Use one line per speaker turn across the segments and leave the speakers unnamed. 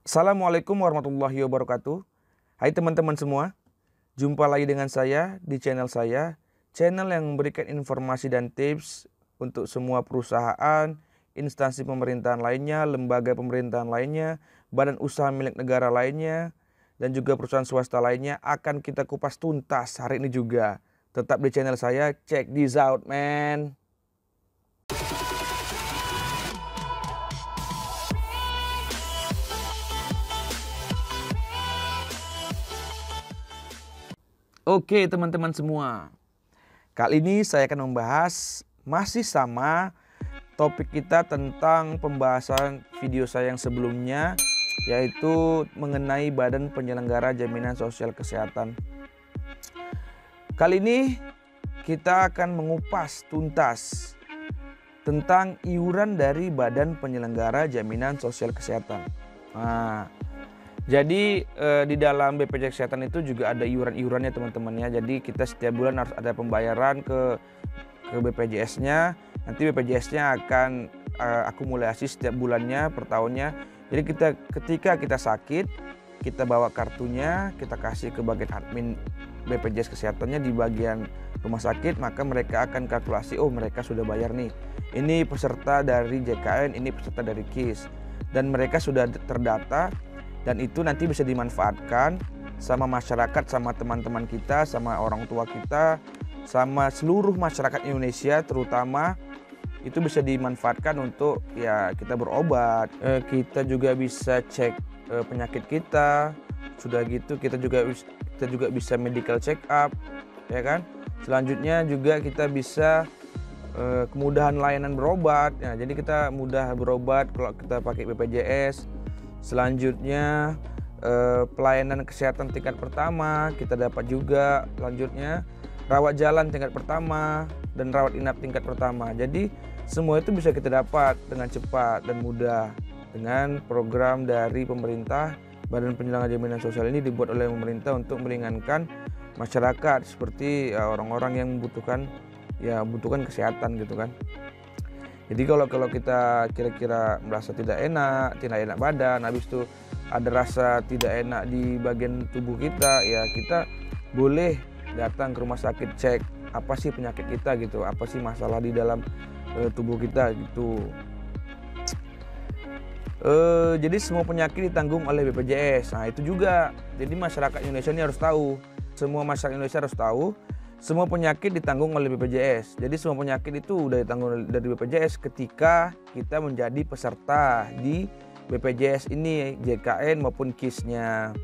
Assalamualaikum warahmatullahi wabarakatuh. Hai teman-teman semua, jumpa lagi dengan saya di channel saya, channel yang memberikan informasi dan tips untuk semua perusahaan, instansi pemerintahan lainnya, lembaga pemerintahan lainnya, badan usaha milik negara lainnya, dan juga perusahaan swasta lainnya akan kita kupas tuntas hari ini juga. Tetap di channel saya, check this out man. Oke teman-teman semua, kali ini saya akan membahas masih sama topik kita tentang pembahasan video saya yang sebelumnya, yaitu mengenai Badan Penyelenggara Jaminan Sosial Kesehatan. Kali ini kita akan mengupas tuntas tentang iuran dari Badan Penyelenggara Jaminan Sosial Kesehatan. Jadi di dalam BPJS Kesehatan itu juga ada iuran-iurannya teman-teman ya. Jadi kita setiap bulan harus ada pembayaran ke BPJS-nya. Nanti BPJS-nya akan akumulasi setiap bulannya per tahunnya. Jadi ketika kita sakit, kita bawa kartunya, kita kasih ke bagian admin BPJS Kesehatannya di bagian rumah sakit, maka mereka akan kalkulasi, oh mereka sudah bayar nih. Ini peserta dari JKN, ini peserta dari KIS. Dan mereka sudah terdata. Dan itu nanti bisa dimanfaatkan sama masyarakat, sama teman-teman kita, sama orang tua kita, sama seluruh masyarakat Indonesia terutama. Itu bisa dimanfaatkan untuk ya kita berobat, kita juga bisa cek penyakit kita, sudah gitu kita juga bisa medical check up, ya kan. Selanjutnya juga kita bisa kemudahan layanan berobat, ya, jadi kita mudah berobat kalau kita pakai BPJS. Selanjutnya pelayanan kesehatan tingkat pertama kita dapat juga. Selanjutnya rawat jalan tingkat pertama dan rawat inap tingkat pertama. Jadi semua itu bisa kita dapat dengan cepat dan mudah dengan program dari pemerintah. Badan Penyelenggara Jaminan Sosial ini dibuat oleh pemerintah untuk meringankan masyarakat seperti orang-orang yang membutuhkan kesehatan gitu kan. Jadi kalau kita kira-kira merasa tidak enak badan, habis itu ada rasa tidak enak di bagian tubuh kita, ya kita boleh datang ke rumah sakit, cek apa sih penyakit kita gitu, apa sih masalah di dalam tubuh kita gitu. Jadi semua penyakit ditanggung oleh BPJS. Nah itu juga, jadi masyarakat Indonesia ini harus tahu, semua masyarakat Indonesia harus tahu. Semua penyakit ditanggung oleh BPJS. Jadi semua penyakit itu udah ditanggung dari BPJS ketika kita menjadi peserta di BPJS ini, JKN maupun KIS-nya.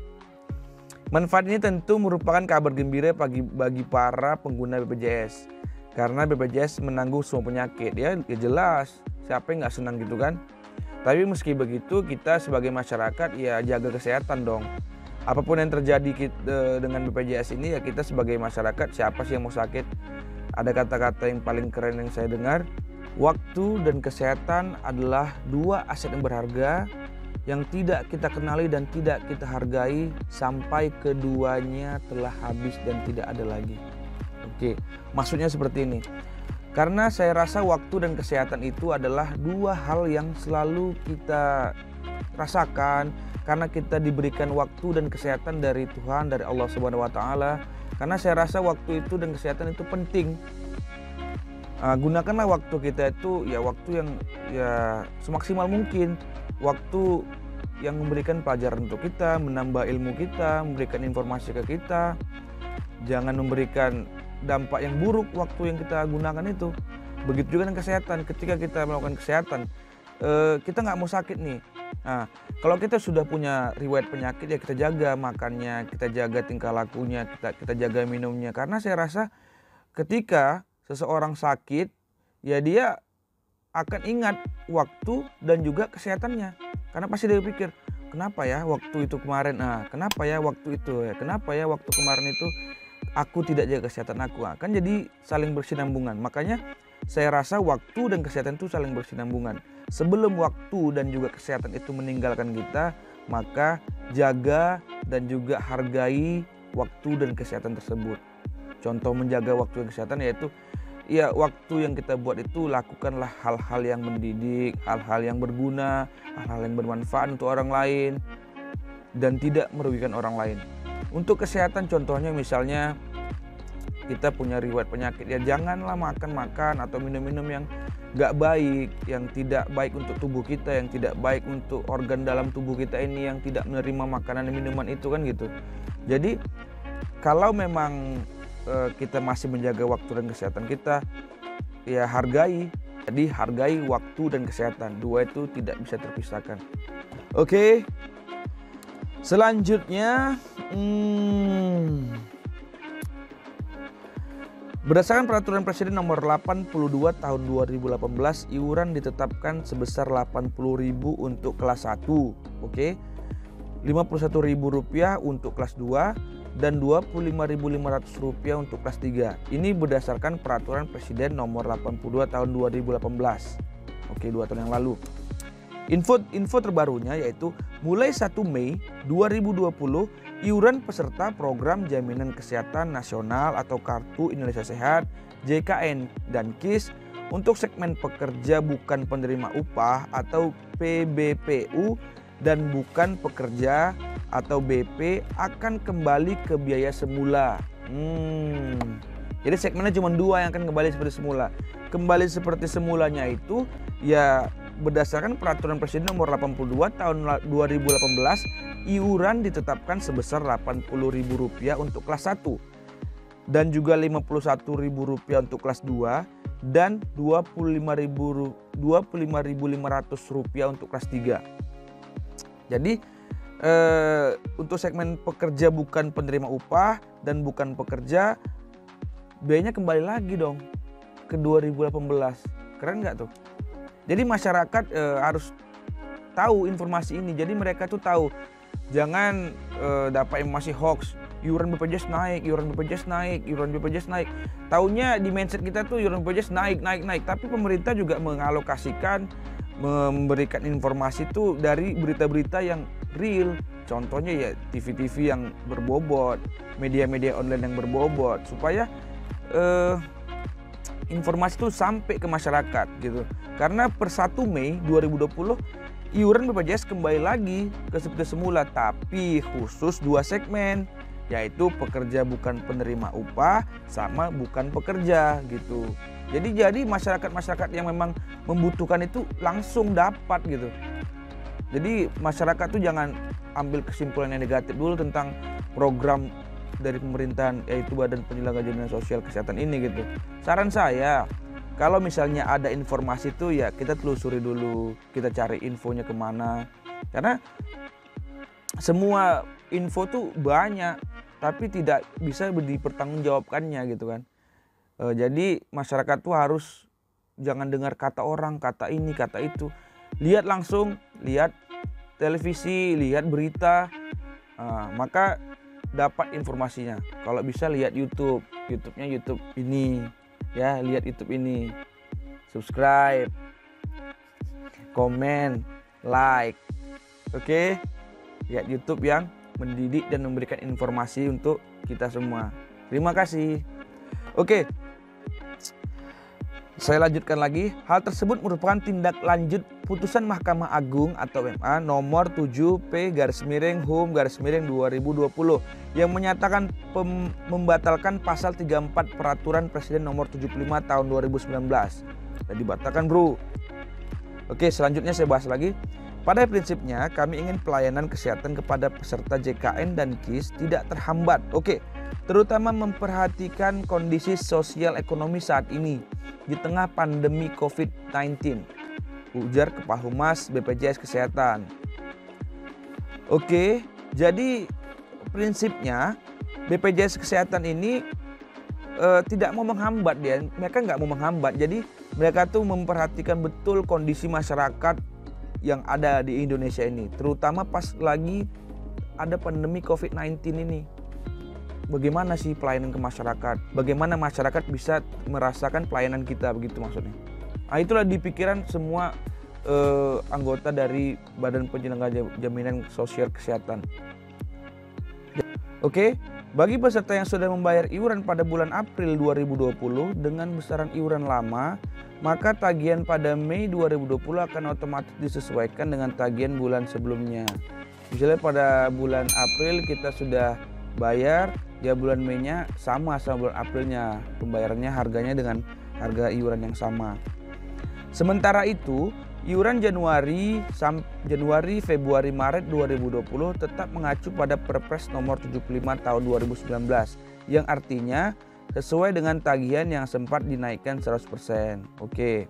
Manfaat ini tentu merupakan kabar gembira bagi para pengguna BPJS. Karena BPJS menanggung semua penyakit. Ya jelas, siapa yang nggak senang gitu kan. Tapi meski begitu kita sebagai masyarakat ya jaga kesehatan dong. Apapun yang terjadi dengan BPJS ini ya kita sebagai masyarakat, siapa sih yang mau sakit? Ada kata-kata yang paling keren yang saya dengar, waktu dan kesehatan adalah dua aset yang berharga yang tidak kita kenali dan tidak kita hargai sampai keduanya telah habis dan tidak ada lagi. Oke, maksudnya seperti ini. Karena saya rasa waktu dan kesehatan itu adalah dua hal yang selalu kita rasakan, karena kita diberikan waktu dan kesehatan dari Tuhan, dari Allah Subhanahu wa taala. Karena saya rasa waktu itu dan kesehatan itu penting. Gunakanlah waktu kita itu ya waktu yang ya semaksimal mungkin. Waktu yang memberikan pelajaran untuk kita, menambah ilmu kita, memberikan informasi ke kita. Jangan memberikan dampak yang buruk waktu yang kita gunakan itu. Begitu juga dengan kesehatan. Ketika kita melakukan kesehatan, kita nggak mau sakit nih. Nah, kalau kita sudah punya riwayat penyakit ya kita jaga makannya, kita jaga tingkah lakunya, kita jaga minumnya. Karena saya rasa ketika seseorang sakit, ya dia akan ingat waktu dan juga kesehatannya. Karena pasti dia pikir, kenapa ya waktu itu kemarin, kenapa ya waktu itu, kenapa ya waktu kemarin itu aku tidak jaga kesehatan aku. Kan jadi saling bersinambungan. Makanya saya rasa waktu dan kesehatan itu saling bersinambungan. Sebelum waktu dan juga kesehatan itu meninggalkan kita, maka jaga dan juga hargai waktu dan kesehatan tersebut. Contoh menjaga waktu dan kesehatan yaitu ya waktu yang kita buat itu lakukanlah hal-hal yang mendidik, hal-hal yang berguna, hal-hal yang bermanfaat untuk orang lain. dan tidak merugikan orang lain. Untuk kesehatan contohnya misalnya kita punya riwayat penyakit, ya janganlah makan atau minum-minum yang gak baik, yang tidak baik untuk tubuh kita, yang tidak baik untuk organ dalam tubuh kita ini, yang tidak menerima makanan dan minuman itu kan gitu. Jadi kalau memang kita masih menjaga waktu dan kesehatan kita, ya hargai. Jadi hargai waktu dan kesehatan, dua itu tidak bisa terpisahkan. Oke. Selanjutnya berdasarkan peraturan Presiden nomor 82 tahun 2018, iuran ditetapkan sebesar Rp80.000 untuk kelas 1, oke. Rp51.000 untuk kelas 2 dan Rp25.500 untuk kelas 3. Ini berdasarkan peraturan Presiden nomor 82 tahun 2018. Oke, 2 tahun yang lalu. Info terbarunya yaitu mulai 1 Mei 2020 iuran peserta program Jaminan Kesehatan Nasional atau Kartu Indonesia Sehat, JKN dan KIS untuk segmen pekerja bukan penerima upah atau PBPU dan bukan pekerja atau BP akan kembali ke biaya semula. Jadi segmennya cuma 2 yang akan kembali seperti semula. Kembali seperti semulanya itu ya berdasarkan peraturan Presiden nomor 82 tahun 2018, iuran ditetapkan sebesar Rp80.000 untuk kelas 1 dan juga Rp51.000 untuk kelas 2 dan Rp25.500 untuk kelas 3. Jadi untuk segmen pekerja bukan penerima upah dan bukan pekerja, biayanya kembali lagi dong ke 2018. Keren nggak tuh? Jadi masyarakat harus tahu informasi ini. Jadi mereka tuh tahu, jangan dapat informasi hoax. Iuran BPJS naik, iuran BPJS naik, iuran BPJS naik. Taunya di mindset kita tuh iuran BPJS naik. Tapi pemerintah juga mengalokasikan, memberikan informasi tuh dari berita-berita yang real. Contohnya ya TV-TV yang berbobot, media-media online yang berbobot, supaya informasi itu sampai ke masyarakat gitu. Karena per 1 Mei 2020 iuran BPJS kembali lagi ke seperti semula, tapi khusus 2 segmen, yaitu pekerja bukan penerima upah sama bukan pekerja gitu. Jadi masyarakat yang memang membutuhkan itu langsung dapat gitu. Jadi masyarakat tuh jangan ambil kesimpulan yang negatif dulu tentang program dari pemerintahan, yaitu Badan Penyelenggara Jaminan Sosial Kesehatan ini gitu. Saran saya, kalau misalnya ada informasi itu ya kita telusuri dulu, kita cari infonya kemana. Karena semua info tuh banyak, tapi tidak bisa dipertanggungjawabkannya gitu kan. Jadi masyarakat tuh harus jangan dengar kata orang, kata ini, kata itu. Lihat langsung, lihat televisi, lihat berita, maka dapat informasinya. Kalau bisa lihat YouTube-nya YouTube ini, ya lihat YouTube ini, subscribe, komen, like, oke? Lihat YouTube yang mendidik dan memberikan informasi untuk kita semua. Terima kasih. Oke, saya lanjutkan lagi. Hal tersebut merupakan tindak lanjut putusan Mahkamah Agung atau MA nomor 7P/HUM/2020 yang menyatakan membatalkan pasal 34 peraturan Presiden nomor 75 tahun 2019. Dan dibatalkan, bro. Oke, selanjutnya saya bahas lagi. Pada prinsipnya kami ingin pelayanan kesehatan kepada peserta JKN dan KIS tidak terhambat. Oke, terutama memperhatikan kondisi sosial ekonomi saat ini di tengah pandemi COVID-19, ujar Kepala Humas BPJS Kesehatan. Oke, jadi prinsipnya BPJS Kesehatan ini tidak mau menghambat dia. Mereka nggak mau menghambat. Jadi mereka tuh memperhatikan betul kondisi masyarakat yang ada di Indonesia ini, terutama pas lagi ada pandemi COVID-19 ini. Bagaimana sih pelayanan ke masyarakat? Bagaimana masyarakat bisa merasakan pelayanan kita, begitu maksudnya. Nah, itulah di pikiran semua anggota dari Badan Penyelenggara Jaminan Sosial Kesehatan. Oke, bagi peserta yang sudah membayar iuran pada bulan April 2020 dengan besaran iuran lama, maka tagihan pada Mei 2020 akan otomatis disesuaikan dengan tagihan bulan sebelumnya. Misalnya pada bulan April kita sudah bayar, ya bulan Mei-nya sama bulan Aprilnya, pembayarannya harganya dengan harga iuran yang sama. Sementara itu, iuran Januari, Februari, Maret 2020 tetap mengacu pada Perpres nomor 75 tahun 2019 yang artinya sesuai dengan tagihan yang sempat dinaikkan 100%. Oke.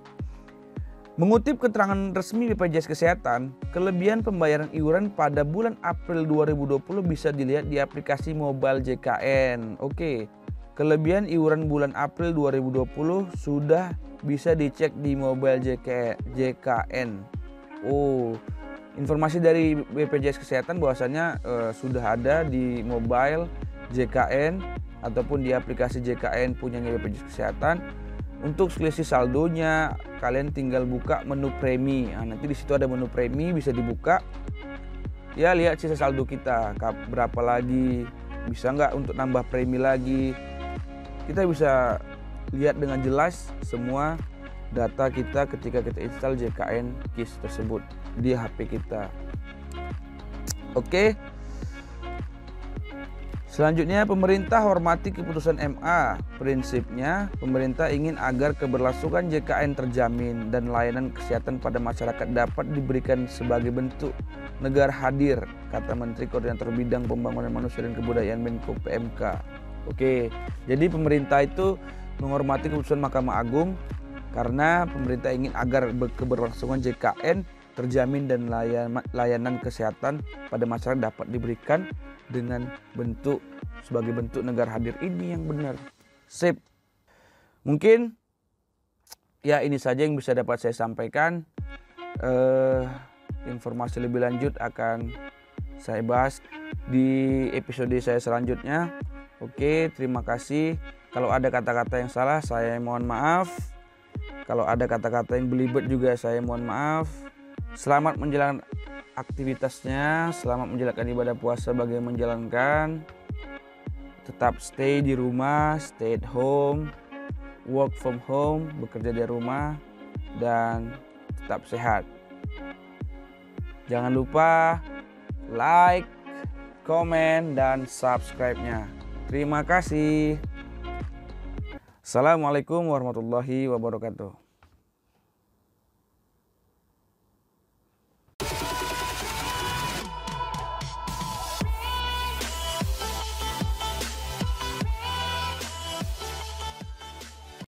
Mengutip keterangan resmi BPJS Kesehatan, kelebihan pembayaran iuran pada bulan April 2020 bisa dilihat di aplikasi mobile JKN. Oke. Kelebihan iuran bulan April 2020 sudah bisa dicek di mobile JKN. Oh, informasi dari BPJS Kesehatan bahwasanya sudah ada di mobile JKN ataupun di aplikasi JKN punyanya BPJS Kesehatan. Untuk selisih saldonya, kalian tinggal buka menu premi. Nah, nanti di situ ada menu premi, bisa dibuka. Ya, lihat sisa saldo kita, berapa lagi, bisa nggak untuk nambah premi lagi. Kita bisa lihat dengan jelas semua data kita ketika kita install JKN KIS tersebut di HP kita. Oke. Selanjutnya, pemerintah hormati keputusan MA. Prinsipnya, pemerintah ingin agar keberlangsungan JKN terjamin dan layanan kesehatan pada masyarakat dapat diberikan sebagai bentuk negara hadir, kata Menteri Koordinator Bidang Pembangunan Manusia dan Kebudayaan Menko PMK. Oke, jadi pemerintah itu menghormati keputusan Mahkamah Agung karena pemerintah ingin agar keberlangsungan JKN terjamin dan layanan kesehatan pada masyarakat dapat diberikan dengan sebagai bentuk negara hadir ini yang benar. Sip. Mungkin ya ini saja yang bisa dapat saya sampaikan. Informasi lebih lanjut akan saya bahas di episode saya selanjutnya. Oke, terima kasih. Kalau ada kata-kata yang salah, saya mohon maaf. Kalau ada kata-kata yang belibet juga, saya mohon maaf. Selamat menjalankan aktivitasnya, selamat menjalankan ibadah puasa bagi yang menjalankan. Tetap stay di rumah, stay at home, work from home, bekerja di rumah, dan tetap sehat. Jangan lupa like, komen, dan subscribe-nya. Terima kasih. Assalamualaikum warahmatullahi wabarakatuh.